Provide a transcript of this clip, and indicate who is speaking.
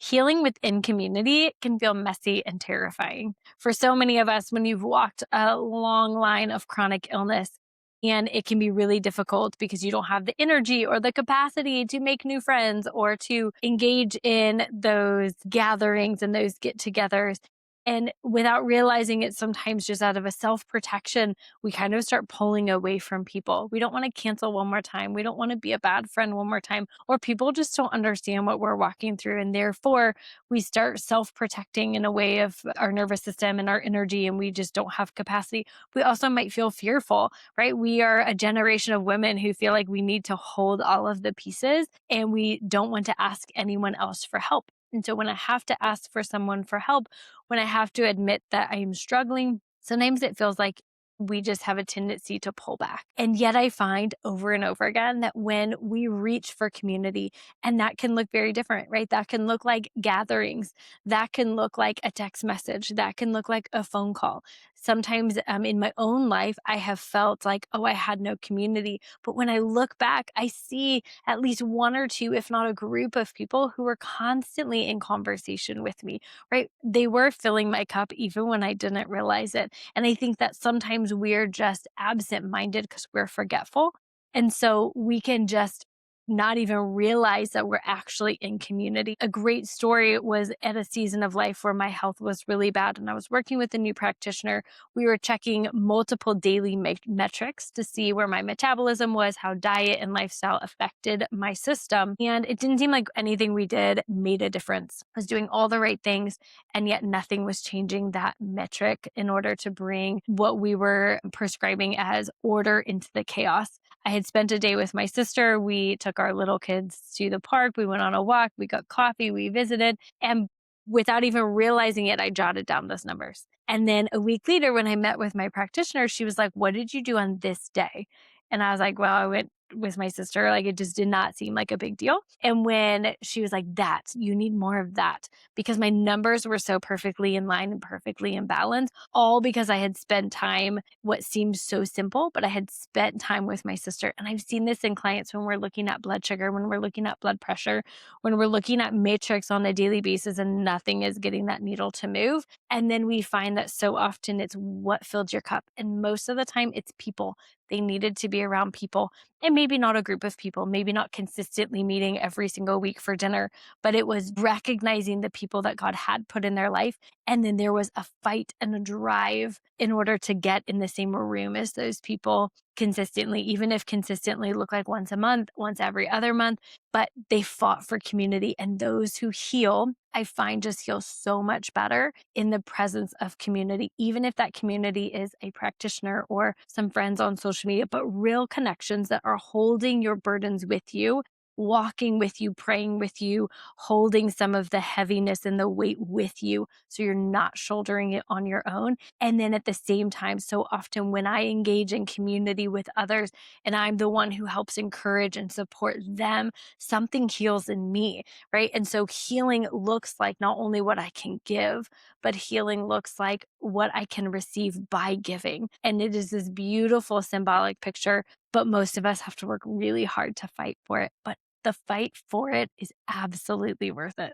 Speaker 1: Healing within community can feel messy and terrifying. For so many of us, when you've walked a long line of chronic illness, and it can be really difficult because you don't have the energy or the capacity to make new friends or to engage in those gatherings and those get togethers. And without realizing it, sometimes just out of a self protection, we kind of start pulling away from people. We don't want to cancel one more time. We don't want to be a bad friend one more time, or people just don't understand what we're walking through. And therefore, we start self protecting in a way of our nervous system and our energy, and we just don't have capacity. We also might feel fearful, right? We are a generation of women who feel like we need to hold all of the pieces and we don't want to ask anyone else for help. And so when I have to ask for someone for help, when I have to admit that I am struggling, sometimes it feels like we just have a tendency to pull back. And yet I find over and over again that when we reach for community, and that can look very different, right? That can look like gatherings, that can look like a text message, that can look like a phone call. Sometimes in my own life, I have felt like, oh, I had no community. But when I look back, I see at least one or two, if not a group of people who were constantly in conversation with me, right? They were filling my cup even when I didn't realize it. And I think that sometimes we're just absent minded because we're forgetful. And so we can just not even realize that we're actually in community. A great story was at a season of life where my health was really bad and I was working with a new practitioner. We were checking multiple daily metrics to see where my metabolism was, how diet and lifestyle affected my system. And it didn't seem like anything we did made a difference. I was doing all the right things, and yet nothing was changing that metric in order to bring what we were prescribing as order into the chaos. I had spent a day with my sister. We took our little kids to the park. We went on a walk. We got coffee. We visited. And without even realizing it, I jotted down those numbers. And then a week later, when I met with my practitioner, she was like, "What did you do on this day?" And I was like, "Well, I went with my sister." Like, it just did not seem like a big deal. And when she was like, "That, you need more of that," because my numbers were so perfectly in line and perfectly in balance, all because I had spent time, what seemed so simple, but I had spent time with my sister. And I've seen this in clients when we're looking at blood sugar, when we're looking at blood pressure, when we're looking at matrix on a daily basis and nothing is getting that needle to move. And then we find that so often it's what filled your cup. And most of the time it's people. They needed to be around people, and maybe not a group of people, maybe not consistently meeting every single week for dinner, but it was recognizing the people that God had put in their life. And then there was a fight and a drive in order to get in the same room as those people consistently, even if consistently look like once a month, once every other month, but they fought for community. And those who heal, I find, just heal so much better in the presence of community, even if that community is a practitioner or some friends on social media, but real connections that are holding your burdens with you, walking with you, praying with you, holding some of the heaviness and the weight with you. So you're not shouldering it on your own. And then at the same time, so often when I engage in community with others and I'm the one who helps encourage and support them, something heals in me, right? And so healing looks like not only what I can give, but healing looks like what I can receive by giving. And it is this beautiful symbolic picture, but most of us have to work really hard to fight for it. But the fight for it is absolutely worth it.